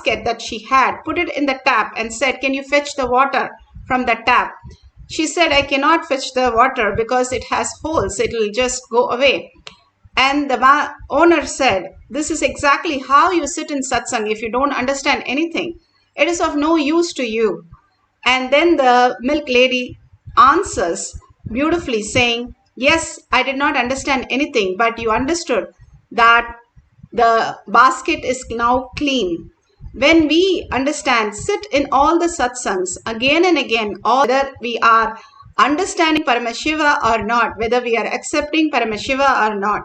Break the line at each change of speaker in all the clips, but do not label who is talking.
basket that she had, put it in the tap and said, "Can you fetch the water from the tap?" She said, "I cannot fetch the water because it has holes. It will just go away." And the owner said, "This is exactly how you sit in satsang. If you don't understand anything, it is of no use to you." And then the milk lady answers beautifully saying, "Yes, I did not understand anything, but you understood that the basket is now clean." When we understand, sit in all the satsangs again and again, whether we are understanding Paramashiva or not, whether we are accepting Paramashiva or not,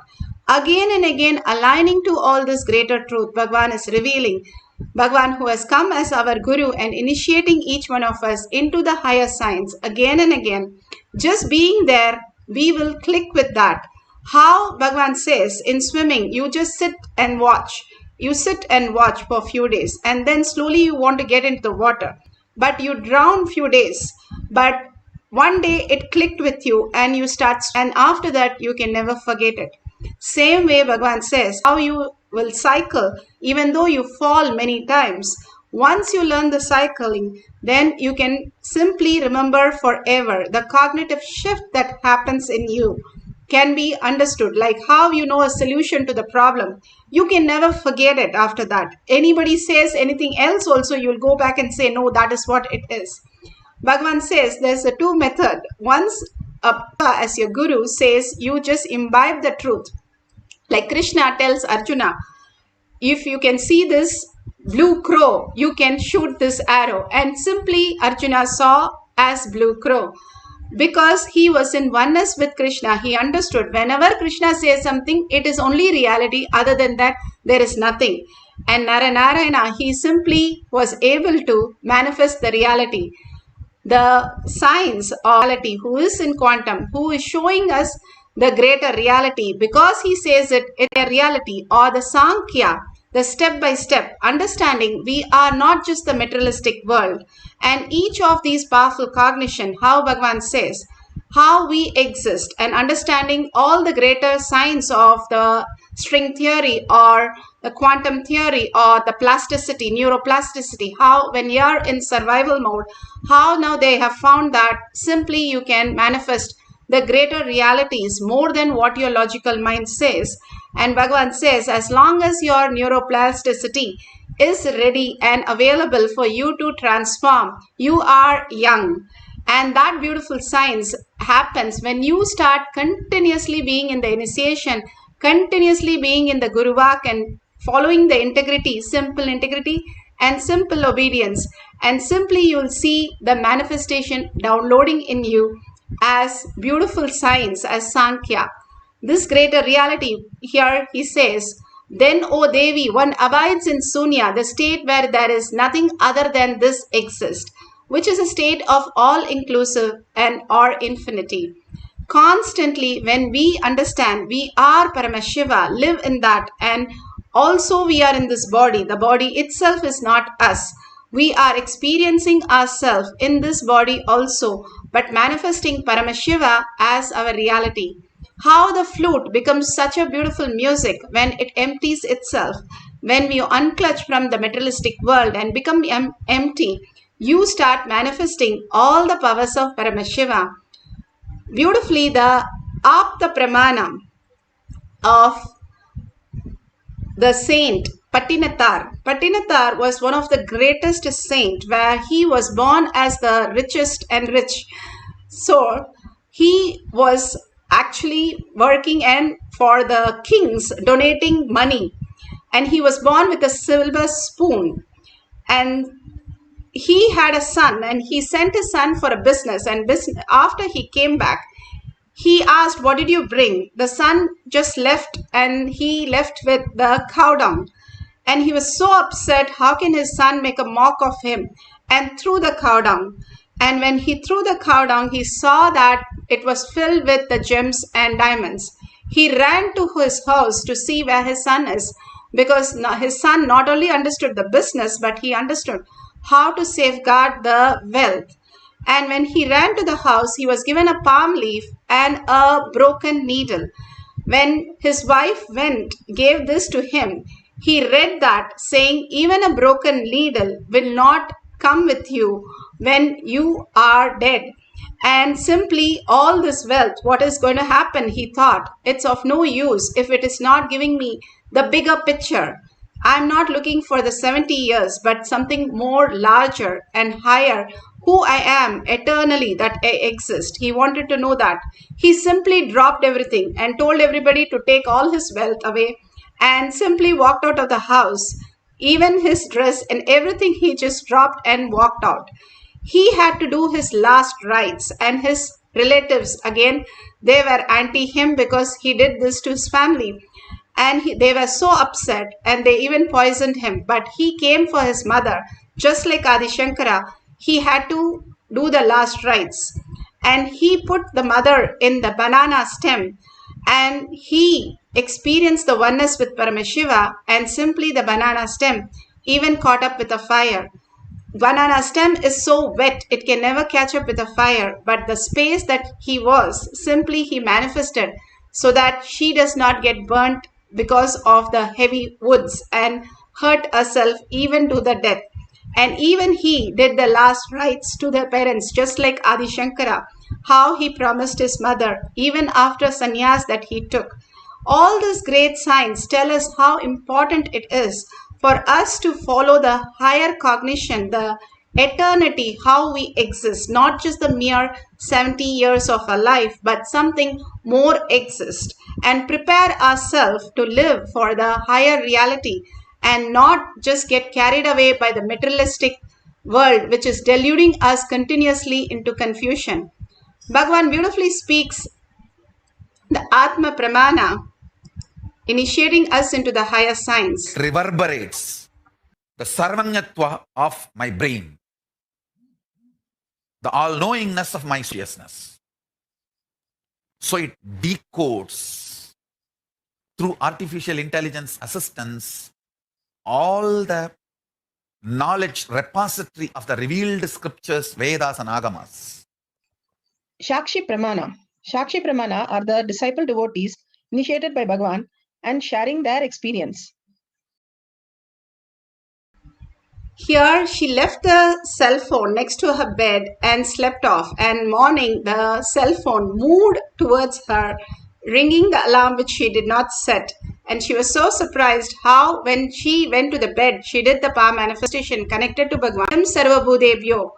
again and again aligning to all this greater truth, Bhagavan is revealing. Bhagavan, who has come as our Guru and initiating each one of us into the higher science again and again, just being there, we will click with that. How Bhagavan says in swimming, you just sit and watch. You sit and watch for a few days and then slowly you want to get into the water. But you drown few days. But one day it clicked with you and you start, and after that you can never forget it. Same way Bhagavan says, how you will cycle even though you fall many times. Once you learn the cycling, then you can simply remember forever. The cognitive shift that happens in you can be understood, like how you know a solution to the problem. You can never forget it after that. Anybody says anything else also, you'll go back and say, no, that is what it is. Bhagavan says there's a two method. Once as your guru says, you just imbibe the truth. Like Krishna tells Arjuna, if you can see this blue crow, you can shoot this arrow. And simply Arjuna saw as blue crow. Because he was in oneness with Krishna, he understood whenever Krishna says something, it is only reality. Other than that, there is nothing. And Narayana, he simply was able to manifest the reality. The science of reality, who is in quantum, who is showing us the greater reality, because he says it in a reality, or the Sankhya, the step-by-step understanding, we are not just the materialistic world. And each of these powerful cognition, how Bhagavan says, how we exist, and understanding all the greater science of the string theory or the quantum theory or the plasticity, neuroplasticity, how when you are in survival mode, how now they have found that simply you can manifest the greater realities more than what your logical mind says. And Bhagavan says, as long as your neuroplasticity is ready and available for you to transform, you are young. And that beautiful science happens when you start continuously being in the initiation, continuously being in the Guruvak and following the integrity, simple integrity and simple obedience. And simply you'll see the manifestation downloading in you as beautiful science, as Sankhya. This greater reality, here he says, then, O Devi, one abides in Sunya, the state where there is nothing other than this exists, which is a state of all-inclusive and or infinity. Constantly, when we understand we are Paramashiva, live in that, and also we are in this body. The body itself is not us. We are experiencing ourselves in this body also, but manifesting Paramashiva as our reality. How the flute becomes such a beautiful music when it empties itself. When we unclutch from the materialistic world and become empty, you start manifesting all the powers of Paramashiva. Beautifully, the Apta Pramana of the saint Patinathar. Patinathar was one of the greatest saints, where he was born as the richest and rich. So he was actually working and for the kings, donating money, and he was born with a silver spoon. And he had a son, and he sent his son for a business, and after he came back, he asked, what did you bring? The son just left, and he left with the cow dung. And he was so upset, how can his son make a mock of him, and threw the cow dung. And when he threw the cow dung, he saw that it was filled with the gems and diamonds. He ran to his house to see where his son is, because his son not only understood the business, but he understood how to safeguard the wealth. And when he ran to the house, he was given a palm leaf and a broken needle. When his wife gave this to him, He read that, saying, even a broken needle will not come with you when you are dead. And simply all this wealth, what is going to happen? He thought, it's of no use if it is not giving me the bigger picture. I'm not looking for the 70 years, but something more larger and higher. Who I am eternally, that I exist. He wanted to know that. He simply dropped everything and told everybody to take all his wealth away and simply walked out of the house. Even his dress and everything he just dropped and walked out. He had to do his last rites, and his relatives again, they were anti him because he did this to his family, and they were so upset and they even poisoned him. But he came for his mother, just like Adi Shankara. He had to do the last rites, and he put the mother in the banana stem, and he experienced the oneness with Paramashiva, and simply the banana stem even caught up with the fire. Banana stem is so wet it can never catch up with the fire, but the space that he was, simply he manifested so that she does not get burnt because of the heavy woods and hurt herself even to the death. And even he did the last rites to the parents, just like Adi Shankara, how he promised his mother, even after sannyas that he took. All these great signs tell us how important it is for us to follow the higher cognition, the eternity, how we exist, not just the mere 70 years of our life, but something more exists, and prepare ourselves to live for the higher reality and not just get carried away by the materialistic world which is deluding us continuously into confusion. Bhagavan beautifully speaks the Atma Pramana, initiating us into the higher science.
It reverberates the sarvanyatva of my brain, the all-knowingness of my seriousness. So it decodes through artificial intelligence assistance all the knowledge repository of the revealed scriptures, Vedas and Agamas.
Shakshi Pramana. Shakshi Pramana are the disciple devotees initiated by Bhagavan and sharing their experience.
Here she left the cell phone next to her bed and slept off, and morning the cell phone moved towards her, ringing the alarm which she did not set. And she was so surprised how when she went to the bed, she did the power manifestation connected to Bhagavan Sarva Bhudebhyo,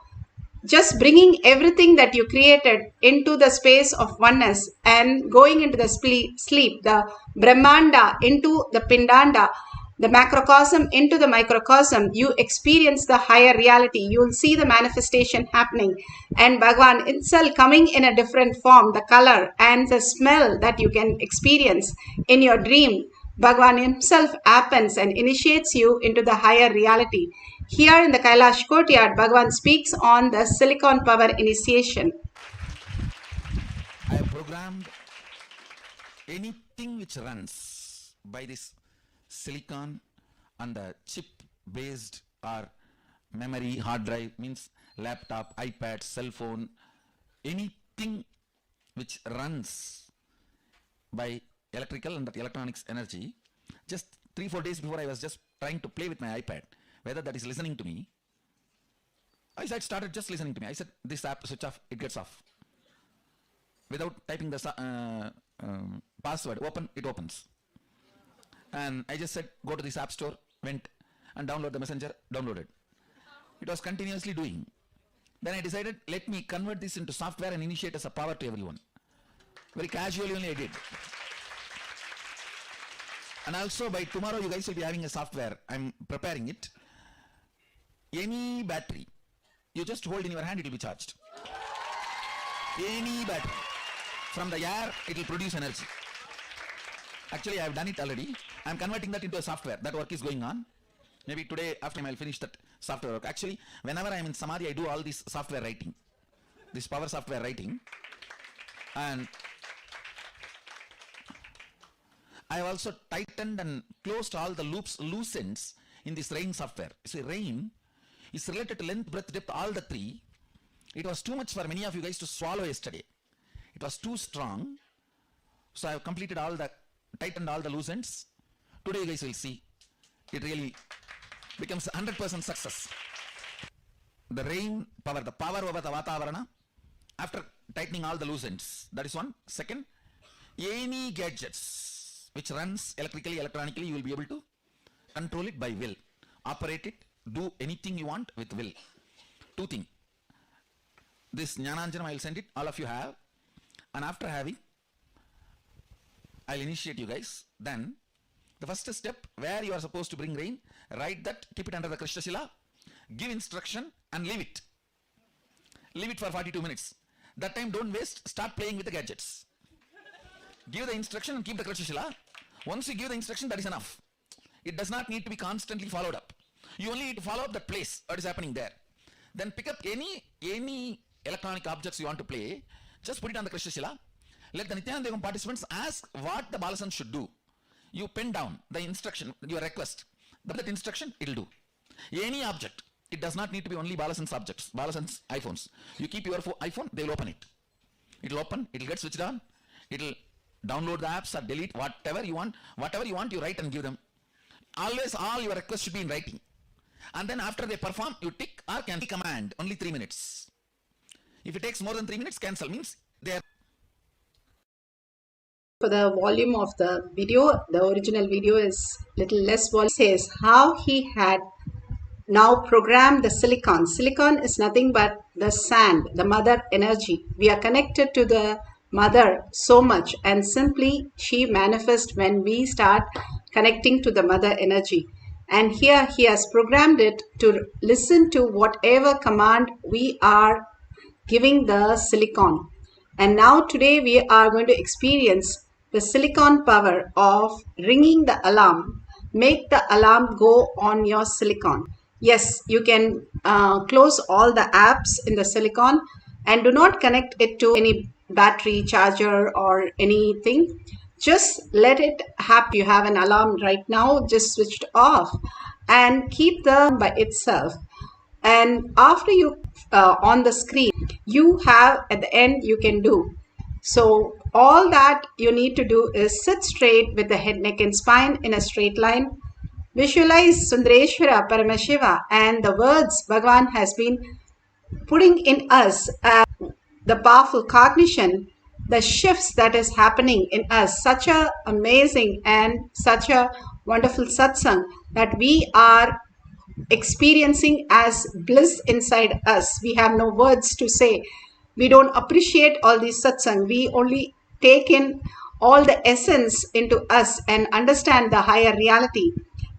just bringing everything that you created into the space of oneness and going into the sleep, the Brahmanda into the Pindanda, the macrocosm into the microcosm, you experience the higher reality. You will see the manifestation happening, and Bhagavan itself coming in a different form, the color and the smell that you can experience in your dream. Bhagavan himself happens and initiates you into the higher reality. Here in the Kailash courtyard, Bhagavan speaks on the silicon power initiation.
I have programmed anything which runs by this silicon and the chip based or memory hard drive, means laptop, iPad, cell phone, anything which runs by electrical and electronics energy. Just 3-4 days before, I was just trying to play with my iPad, whether that is listening to me. I started just listening to me. I said, this app switch off, it gets off. Without typing the password, open, it opens. And I just said, go to this app store, went and download the messenger, downloaded. It was continuously doing. Then I decided, let me convert this into software and initiate as a power to everyone. Very casually only I did. And also by tomorrow you guys will be having a software. I'm preparing it. Any battery you just hold in your hand, it will be charged. Any battery. From the air, it will produce energy. Actually, I have done it already. I am converting that into a software. That work is going on. Maybe today after I will finish that software work. Actually, whenever I am in Samadhi, I do all this software writing. This power software writing. And I have also tightened and closed all the loops, loose ends in this rain software. See, rain is related to length, breadth, depth, all the three. It was too much for many of you guys to swallow yesterday. It was too strong. So I have completed all the, tightened all the loose ends. Today you guys will see. it really becomes 100% success. The rain power, the power over the Vatavarana, after tightening all the loose ends. That is one. Second, any gadgets which runs electrically, electronically, you will be able to control it by will. Operate it, do anything you want with will. Two things. This Jnananjanam, I will send it, all of you have. And after having, I will initiate you guys. Then, the first step, where you are supposed to bring rain, write that, keep it under the Krishna Shila, give instruction and leave it. Leave it for 42 minutes. That time don't waste, start playing with the gadgets. Give the instruction and keep the Krishna Shila. Once you give the instruction, that is enough. It does not need to be constantly followed up. You only need to follow up the place, what is happening there. Then pick up any electronic objects you want to play, just put it on the Krishna Shila. Let the Nithyananda participants ask what the Balasan should do. You pen down the instruction, your request. That instruction, it will do. Any object. It does not need to be only Balasan's objects, Balasan's iPhones. You keep your iPhone, they will open it. It will open, it will get switched on, it will download the apps or delete whatever you want, you write and give them. Always all your requests should be in writing. And then after they perform, you tick or cancel command, only 3 minutes. If it takes more than 3 minutes, cancel means they are.
For the volume of the video, the original video is little less volume. It says how he had now programmed the silicon. Silicon is nothing but the sand, the mother energy. We are connected to the mother so much, and simply she manifests when we start connecting to the mother energy. And here he has programmed it to listen to whatever command we are giving the silicon. And now today we are going to experience the silicon power of ringing the alarm. Make the alarm go on your silicon. Yes, you can close all the apps in the silicon and do not connect it to any battery, charger or anything. Just let it happen. You have an alarm right now, just switched off and keep the by itself. And after you on the screen, you have at the end you can do. So all that you need to do is sit straight with the head, neck and spine in a straight line. Visualize Sundareshwara Paramashiva and the words Bhagavan has been putting in us, the powerful cognition, the shifts that is happening in us, such a amazing and such a wonderful satsang that we are experiencing as bliss inside us. We have no words to say. We don't appreciate all these satsang. We only take in all the essence into us and understand the higher reality.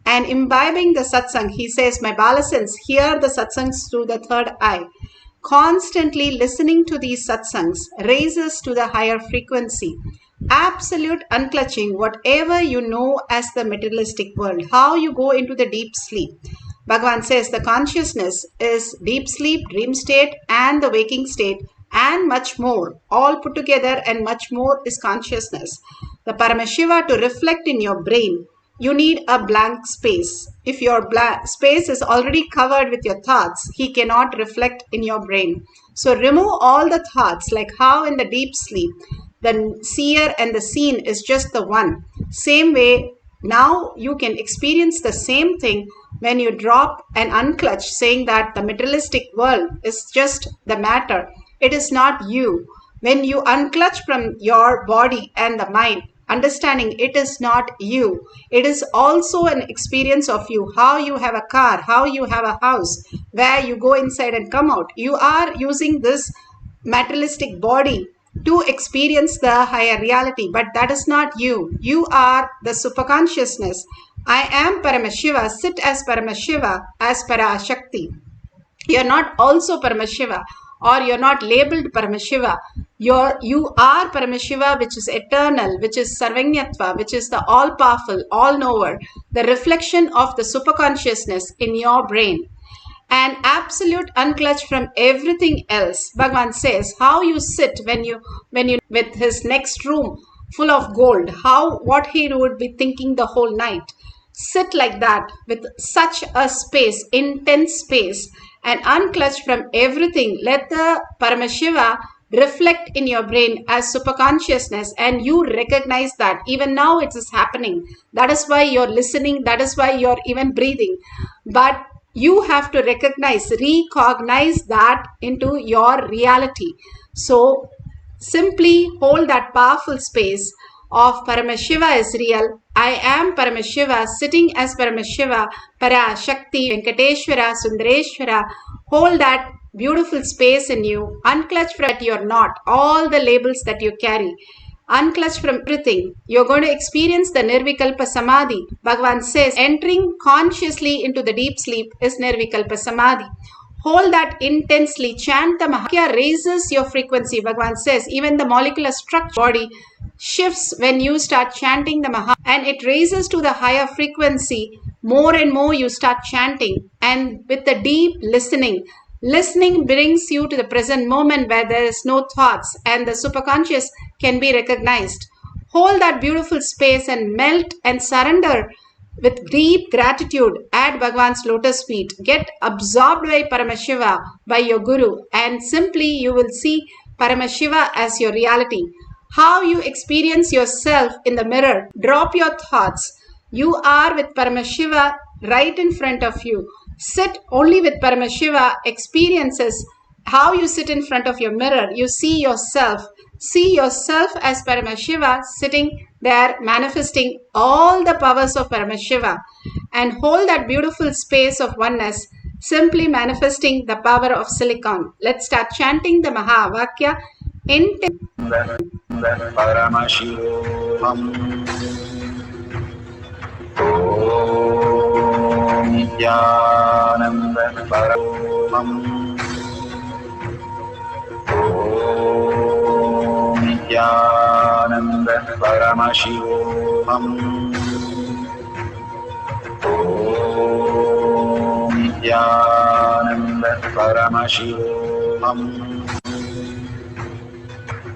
And imbibing the satsang, he says, my Balasans, hear the satsangs through the third eye. Constantly listening to these satsangs raises to the higher frequency. Absolute unclutching whatever you know as the materialistic world, how you go into the deep sleep. Bhagavan says the consciousness is deep sleep, dream state and the waking state and much more. All put together and much more is consciousness. The Paramashiva to reflect in your brain, you need a blank space. If your space is already covered with your thoughts, he cannot reflect in your brain. So remove all the thoughts, like how in the deep sleep, the seer and the seen is just the one. Same way, now you can experience the same thing when you drop and unclutch, saying that the materialistic world is just the matter. It is not you. When you unclutch from your body and the mind, understanding it is not you. It is also an experience of you. How you have a car, how you have a house, where you go inside and come out. You are using this materialistic body to experience the higher reality, but that is not you. You are the superconsciousness. I am Paramashiva. Sit as Paramashiva, as Parashakti. You are not also Paramashiva, or you're not labeled Paramashiva. You are Paramashiva, which is eternal, which is Sarvanyatva, which is the all-powerful, all-knower, the reflection of the superconsciousness in your brain. And absolute unclutch from everything else. Bhagavan says, how you sit when you with his next room full of gold, what he would be thinking the whole night. Sit like that with such a space, intense space, and unclutch from everything. Let the Paramashiva reflect in your brain as superconsciousness, and you recognize that even now it is happening. That is why you're listening, that is why you're even breathing. But you have to recognize that into your reality. So simply hold that powerful space of Paramashiva is real. I am Paramashiva, sitting as Paramashiva, Para, Shakti, Venkateshwara, Sundareshwara. Hold that beautiful space in you. Unclutch from that you're not. All the labels that you carry. Unclutch from everything. You're going to experience the Nirvikalpa Samadhi. Bhagavan says, entering consciously into the deep sleep is Nirvikalpa Samadhi. Hold that intensely. Chant the Mahakya, raises your frequency. Bhagavan says, even the molecular structure body shifts when you start chanting the Maha, and it raises to the higher frequency. More and more you start chanting, and with the deep listening. Listening brings you to the present moment where there is no thoughts and the superconscious can be recognized. Hold that beautiful space and melt and surrender with deep gratitude at Bhagavan's lotus feet. Get absorbed by Paramashiva, by your Guru, and simply you will see Paramashiva as your reality. How you experience yourself in the mirror. Drop your thoughts. You are with Paramashiva right in front of you. Sit only with Paramashiva. Experiences how you sit in front of your mirror. You see yourself. See yourself as Paramashiva sitting there manifesting all the powers of Paramashiva, and hold that beautiful space of oneness, simply manifesting the power of silicon. Let's start chanting the Mahavakya in
Paramashivoham. Om Nithyananda Paramashivam. Om Nithyananda Paramashivoham. Om Nithyananda Paramashivoham.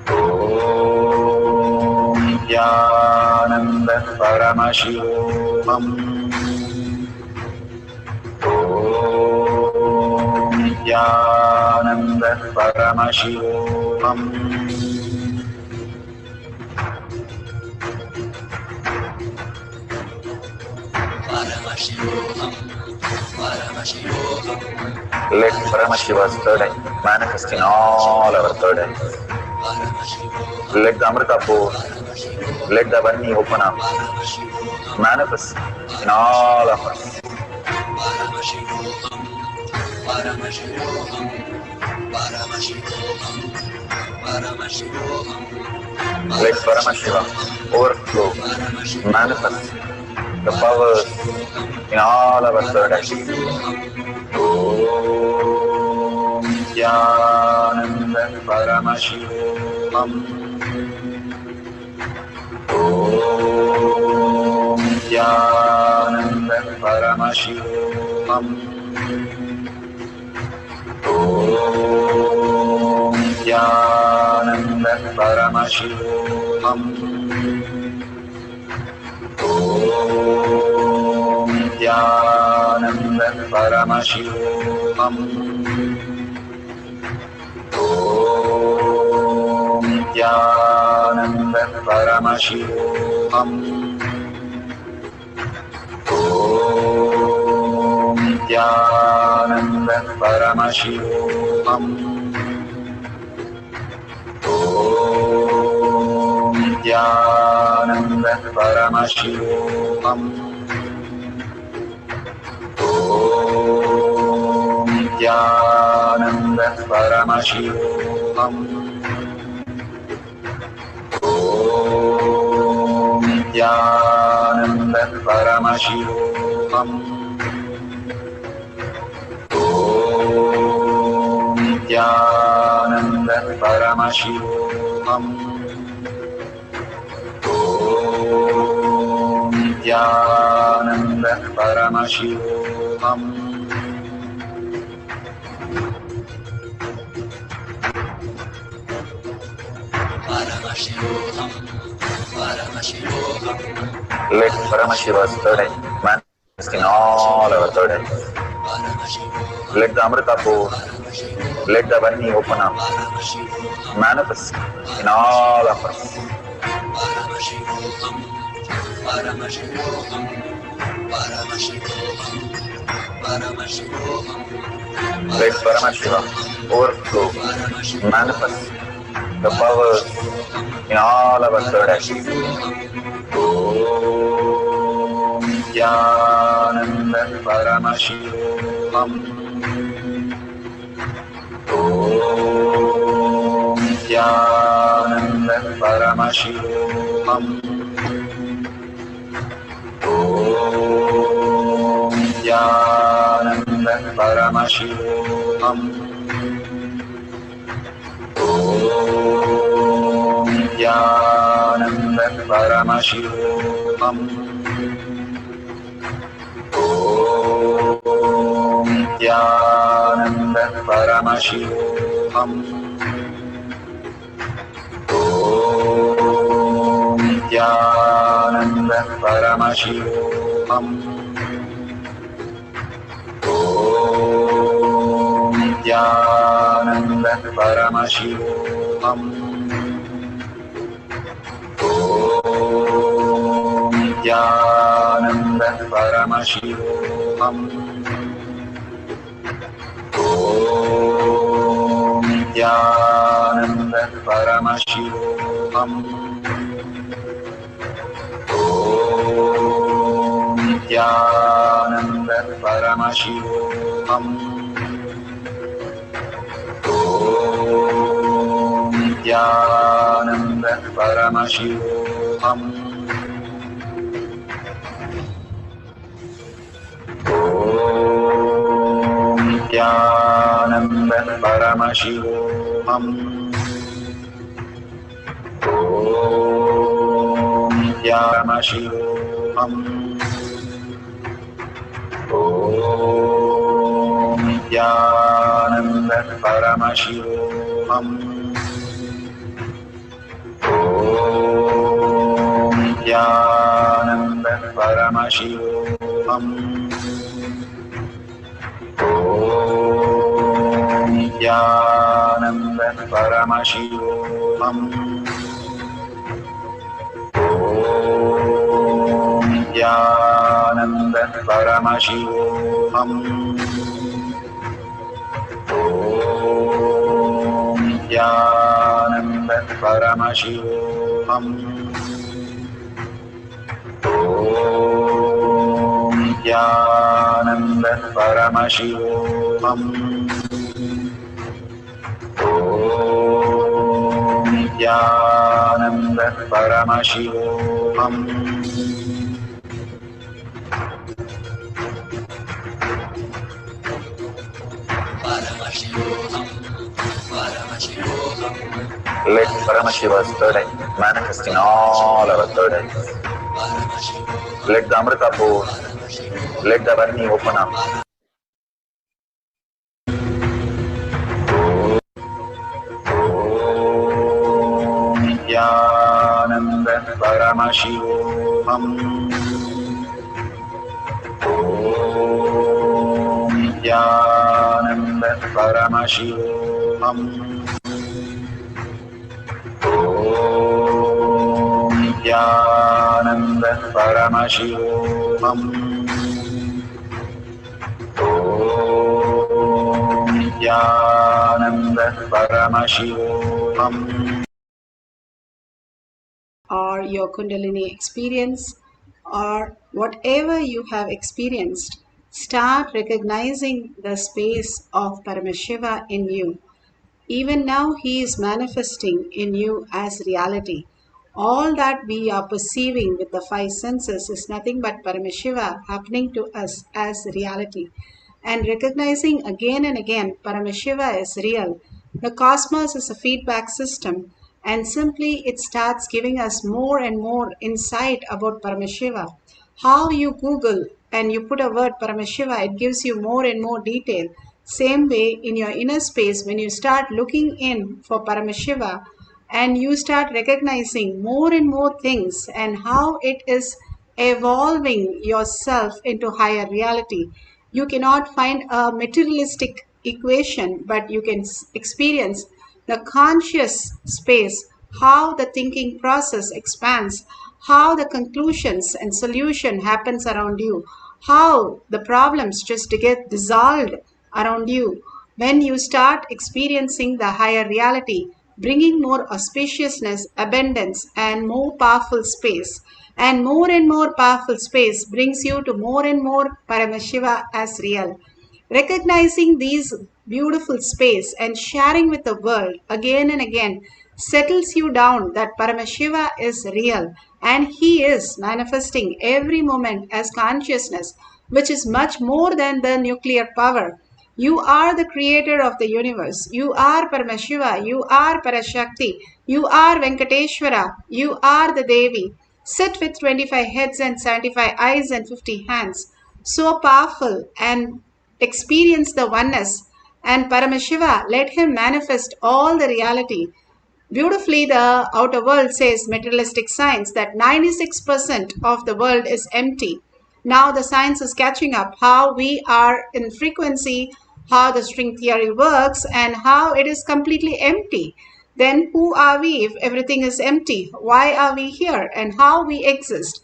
Om Nithyananda Paramashivoham. Om Nithyananda Paramashivoham. Let Paramashiva's third eye manifest in all our third eyes. Let the Amrita pour, let the Varni open up, manifest in all of us. Let Paramashiva overflow, manifest the powers in all our third eyes. Om Nithyananda Paramashivoham. Om Nithyananda Paramashivoham. Om Nithyananda Paramashivoham. Om Nithyananda Paramashivoham. Om Nithyananda Paramashivoham. Om Nithyananda Paramashivoham. Om Nithyananda Paramashivoham. Om Nithyananda Paramashivoham. Om Nithyananda Paramashivoham. Om Nithyananda Paramashivoham. Om Nithyananda Paramashivoham. Let Paramashiva's third eye manifest in all our third eyes. Let the Amrita pour. Let the Vani open up. Manifest in all of us.
Paramashivoham, Paramashivoham, Paramashivoham, Paramashivoham.
Let Paramashiva overflow, manifest the powers in all our third eye. Om Nithyananda Paramashivoham. Om Nithyananda Paramashivoham. Om Nithyananda Paramashivoham. Om Nithyananda Paramashivoham. Om Nithyananda Paramashivoham. Om Nithyananda Paramashivoham. Om Nithyananda Paramashivoham. Om Nithyananda Paramashivoham. Om Nithyananda Paramashivoham. Om Nithyananda Paramashivoham. Om Nithyananda Paramashivoham. Om Nithyananda Paramashivoham. Om Nithyananda Om Nithyananda Paramashivoham. Om Nithyananda Paramashivoham. Om Nithyananda Paramashivoham. Om Nithyananda Paramashivoham. Om Nithyananda Paramashivoham. Om Nithyananda Paramashivoham. Om Nithyananda Paramashivoham.
Paramashivoham, Paramashivoham.
Let Paramashiva's third eye manifest in all our third eyes. Let the Amrita pour. Let the Vani open up. Om Nithyananda Paramashivoham. Om Nithyananda Paramashivoham. Om Nithyananda Paramashivoham. Om Nithyananda Paramashivoham.
Or your Kundalini experience, or whatever you have experienced, start recognizing the space of Paramashiva in you. Even now, he is manifesting in you as reality. All that we are perceiving with the five senses is nothing but Paramashiva happening to us as reality. And recognizing again and again Paramashiva is real. The cosmos is a feedback system, and simply it starts giving us more and more insight about Paramashiva. How you Google and you put a word Paramashiva, it gives you more and more detail. Same way in your inner space, when you start looking in for Paramashiva and you start recognizing more and more things and how it is evolving yourself into higher reality, You cannot find a materialistic equation, but you can experience the conscious space, how the thinking process expands, how the conclusions and solution happens around you, how the problems just get dissolved around you when you start experiencing the higher reality, bringing more auspiciousness, abundance, and more powerful space. And more powerful space brings you to more and more Paramashiva as real. Recognizing these beautiful space and sharing with the world again and again settles you down that Paramashiva is real and he is manifesting every moment as consciousness, which is much more than the nuclear power. You are the creator of the universe. You are Paramashiva. You are Parashakti. You are Venkateshwara. You are the Devi. Sit with 25 heads and 75 eyes and 50 hands. So powerful, and experience the oneness. And Paramashiva, let him manifest all the reality. Beautifully, the outer world says materialistic science that 96% of the world is empty. Now the science is catching up how we are in frequency, how the string theory works, and how it is completely empty. Then who are we if everything is empty? Why are we here and how we exist?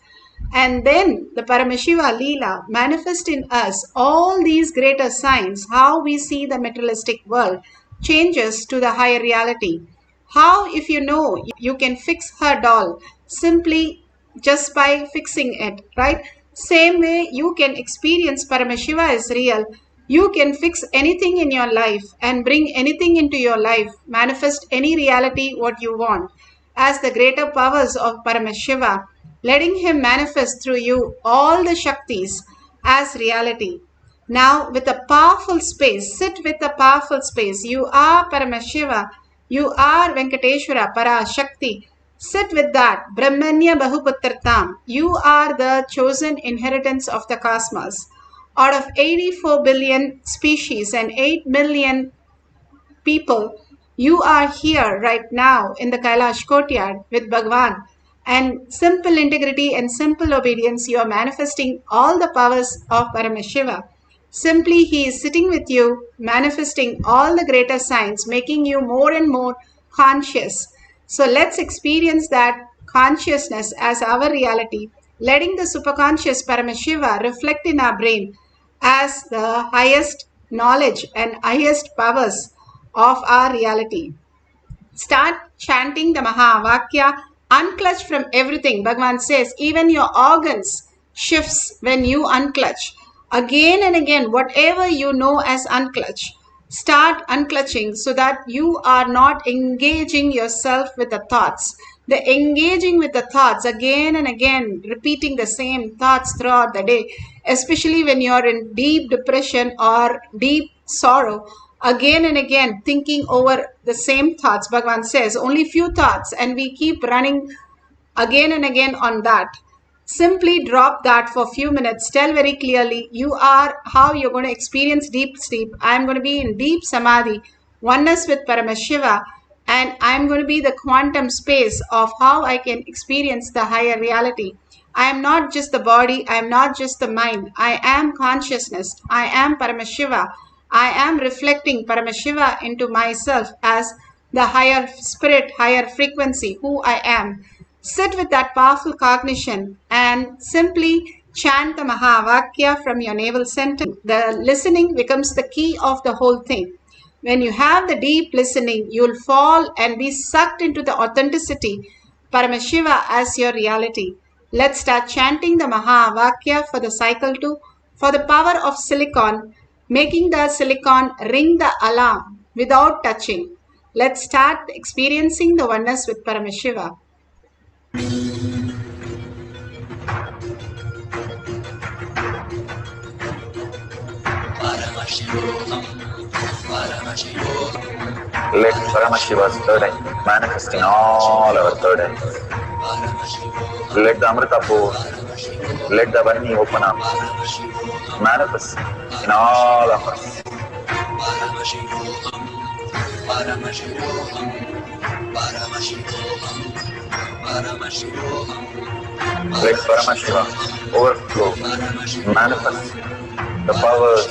And then the Paramashiva Leela manifest in us all these greater signs, how we see the materialistic world changes to the higher reality. How, if you know, you can fix her doll simply just by fixing it, right? Same way you can experience Paramashiva is real. You can fix anything in your life and bring anything into your life, manifest any reality what you want as the greater powers of Paramashiva, letting him manifest through you all the Shaktis as reality. Now, with a powerful space, sit with a powerful space. You are Paramashiva, you are Venkateshwara, Para Shakti. Sit with that. Brahmanya Bahuputratam. You are the chosen inheritance of the cosmos. Out of 84 billion species and 8 million people, you are here right now in the Kailash courtyard with Bhagwan. And simple integrity and simple obedience, you are manifesting all the powers of Paramashiva. Simply, he is sitting with you, manifesting all the greater signs, making you more and more conscious. So let's experience that consciousness as our reality, letting the superconscious Paramashiva reflect in our brain as the highest knowledge and highest powers of our reality. Start chanting the Mahavakya, unclutch from everything. Bhagavan says, even your organs shifts when you unclutch. Again and again, whatever you know as unclutch, start unclutching so that you are not engaging yourself with the thoughts. The engaging with the thoughts again and again, repeating the same thoughts throughout the day, especially when you're in deep depression or deep sorrow, again and again thinking over the same thoughts. Bhagavan says only few thoughts and we keep running again and again on that. Simply drop that for a few minutes. Tell very clearly you are how you're going to experience deep sleep. I'm going to be in deep samadhi, oneness with Paramashiva, and I'm going to be the quantum space of how I can experience the higher reality. I am not just the body, I am not just the mind. I am consciousness. I am Paramashiva. I am reflecting Paramashiva into myself as the higher spirit, higher frequency, who I am. Sit with that powerful cognition and simply chant the Mahavakya from your navel center. The listening becomes the key of the whole thing. When you have the deep listening, you'll fall and be sucked into the authenticity, Paramashiva as your reality. Let's start chanting the Mahavakya for the cycle 2, for the power of silicon, making the silicon ring the alarm without touching. Let's start experiencing the oneness with Paramashiva.
Paramashivoham, Paramashivoham,
Let Paramashiva's third eye manifest in all our third eyes.
Paramashivoham,
Let the Amrita pour, let the Vani open up,
Paramashivoham,
manifest in all of us.
Paramashivoham, Paramashivoham, Paramashivoham, Paramashivoham,
Let Paramashiva overflow, manifest the powers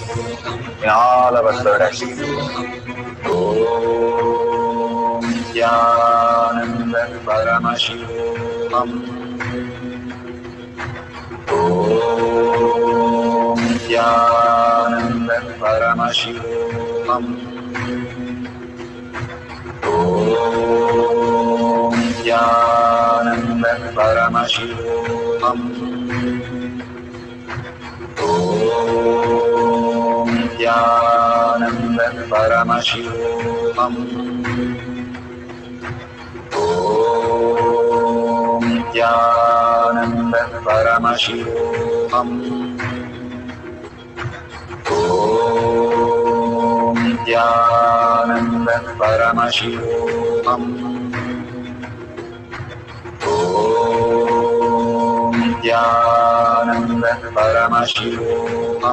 in all our third eye. Om Nithyananda Paramashivoham. Om Nithyananda Paramashivoham. Om Nithyananda Paramashivoham. Om Nithyananda Paramashivoham. Om Nithyananda Paramashivoham. Om Nithyananda Paramashivoham. Om Nithyananda Paramashivoham. Om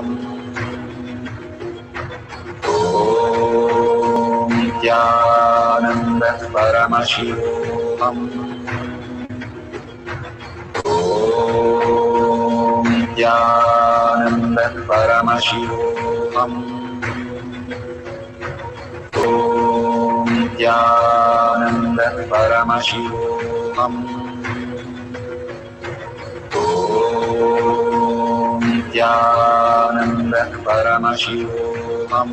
Nithyananda Paramashivoham. Om Nithyananda Paramashivoham. Om Nithyananda Paramashivoham. Om Nithyananda Paramashivoham.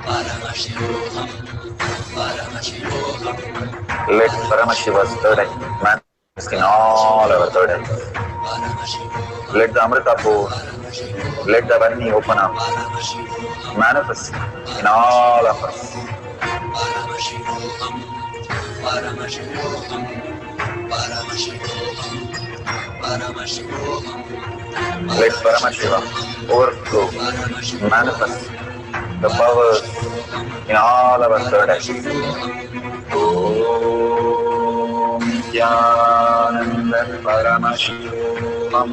Paramashivoham. Paramashivoham.
Let Paramashiva's third eye manifest in all our third eyes.
Paramashivoham.
Let the Amrita pour, let the Varni open up,
Paramashivoham.
manifest in all of us.
Paramashivoham. Paramashivoham. Paramashivoham. Paramashivoham.
Let Paramashiva overflow, manifest the powers in all our third eyes. Om Nithyananda Paramashivoham.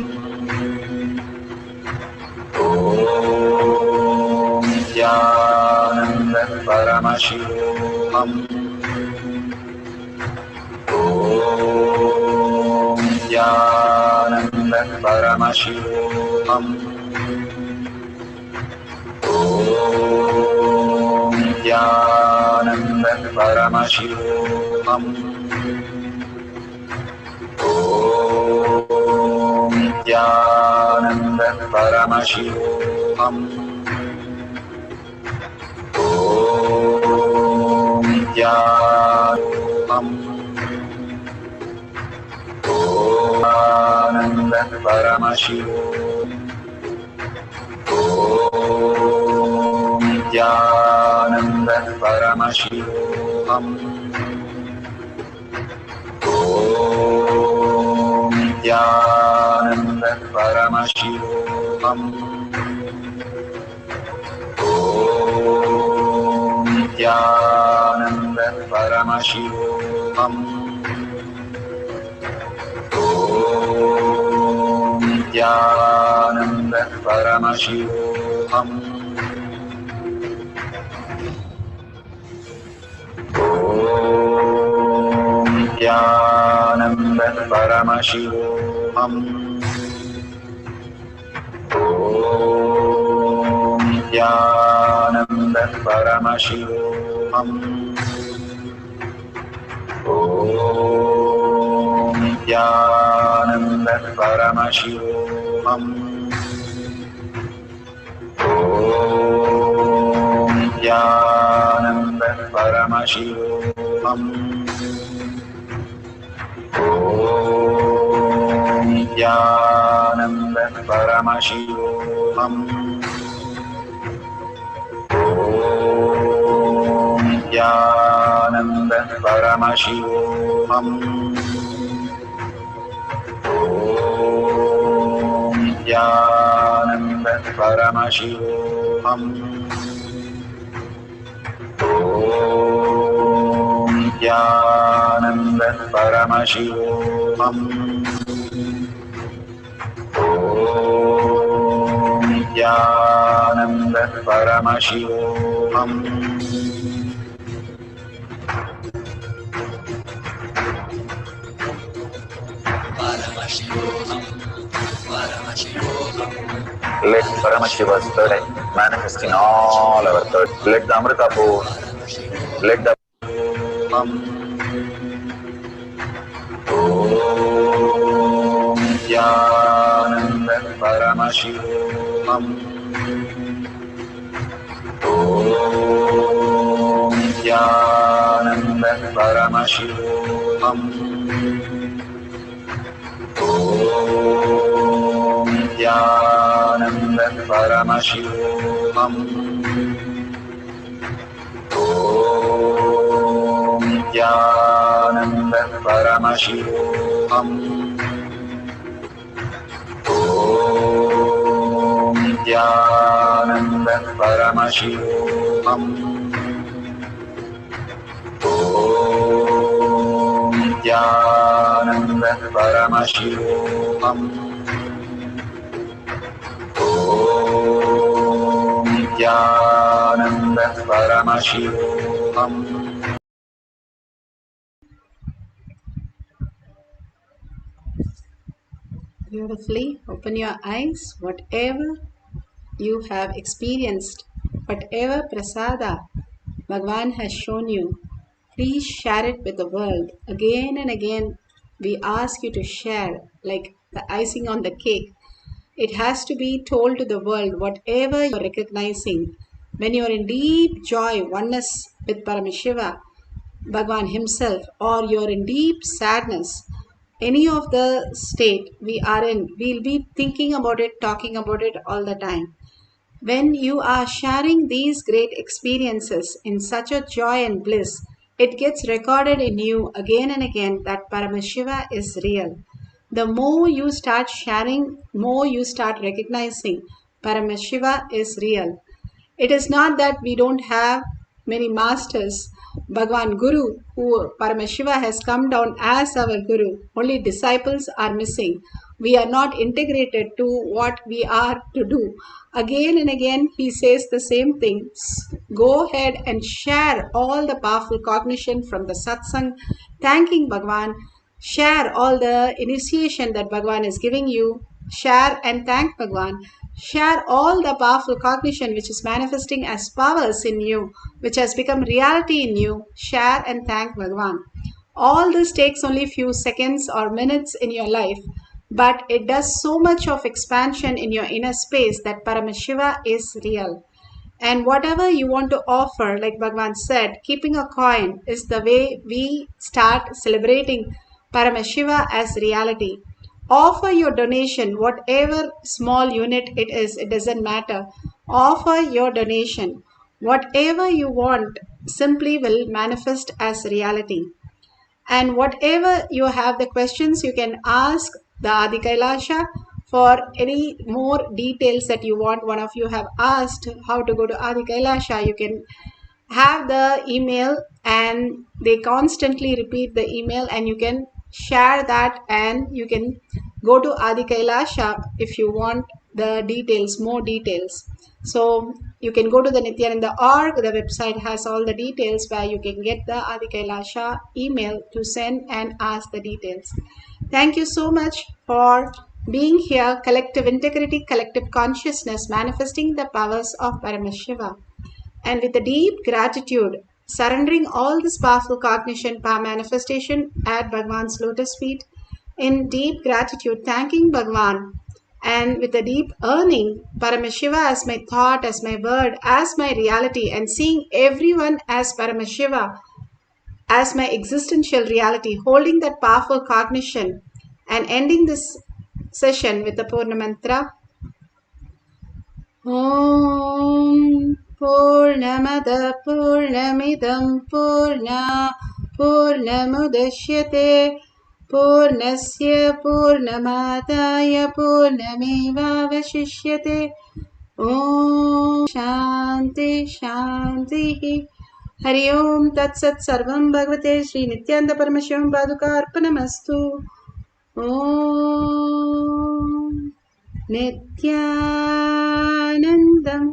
Om Nithyananda Paramashivoham. Om Nithyananda Paramashivoham. Om Nithyananda Paramashivoham. Om Nithyananda Paramashivoham. Om Nithyananda Paramashivoham. Om Nithyananda Paramashivoham. Om Nithyananda Paramashivoham. Om Nithyananda Paramashivoham. Om Nithyananda Paramashivoham. Om Nithyananda Paramashivoham. Om Nithyananda Paramashivoham. Om Nithyananda Paramashivoham. Om Nithyananda Paramashivoham. Om Nithyananda Paramashivoham. Om Nithyananda Paramashivoham. Om Nithyananda Paramashivoham. Om Nithyananda Paramashivoham. Om Nithyananda Paramashivoham. Let Paramashiva's third eye manifest in all our third. Let the Amrita pour. Let the Om Nithyananda Paramashivam. Om Nithyananda Paramashivam. Om Nithyananda Paramashivam. Om Nithyananda Paramashivoham. Om Nithyananda Paramashivoham. Om Nithyananda Paramashivoham. Om Nithyananda Paramashivoham.
Beautifully. Open your eyes. Whatever you have experienced, whatever prasada Bhagavan has shown you, please share it with the world. Again and again, we ask you to share, like the icing on the cake. It has to be told to the world, whatever you're recognizing. When you're in deep joy, oneness with Paramashiva, Bhagavan himself, or you're in deep sadness, any of the state we are in, we'll be thinking about it, talking about it all the time. When you are sharing these great experiences in such a joy and bliss, it gets recorded in you again and again that Paramashiva is real. The more you start sharing, more you start recognizing Paramashiva is real. It is not that we don't have many masters. Bhagavan Guru, who Paramashiva has come down as our Guru, only disciples are missing. We are not integrated to what we are to do. Again and again, he says the same thing. Go ahead and share all the powerful cognition from the satsang, thanking Bhagavan. Share all the initiation that Bhagavan is giving you. Share and thank Bhagavan. Share all the powerful cognition which is manifesting as powers in you, which has become reality in you. Share and thank Bhagavan. All this takes only few seconds or minutes in your life, but it does so much of expansion in your inner space that Paramashiva is real. And whatever you want to offer, like Bhagavan said, keeping a coin is the way we start celebrating Paramashiva as reality. Offer your donation, whatever small unit it is, it doesn't matter. Offer your donation. Whatever you want simply will manifest as reality. And whatever you have the questions, you can ask the Adi Kailasha for any more details that you want. One of you have asked how to go to Adi Kailasha. You can have the email and they constantly repeat the email, and you can share that and you can go to Adi Kailasha if you want the details, more details. So you can go to the Nithyananda.org. The website has all the details where you can get the Adi Kailasha email to send and ask the details. Thank you so much for being here. Collective integrity, collective consciousness, manifesting the powers of Paramashiva. And with a deep gratitude, surrendering all this powerful cognition, power manifestation at Bhagavan's lotus feet, in deep gratitude, thanking Bhagavan, and with a deep earning Paramashiva as my thought, as my word, as my reality, and seeing everyone as Paramashiva, as my existential reality, holding that powerful cognition, and ending this session with the Purna Mantra. Om Purnamada Purnamidam Purna Purnamudashyate Purnasya Purnamadaya Purnamevavashishyate. Om Shanti Shanti. Hari Om Tat Sat Sarvam Bhagavate Shri Nithyananda Paramashivam Paduka Arpanamastu. Om Nithyanandam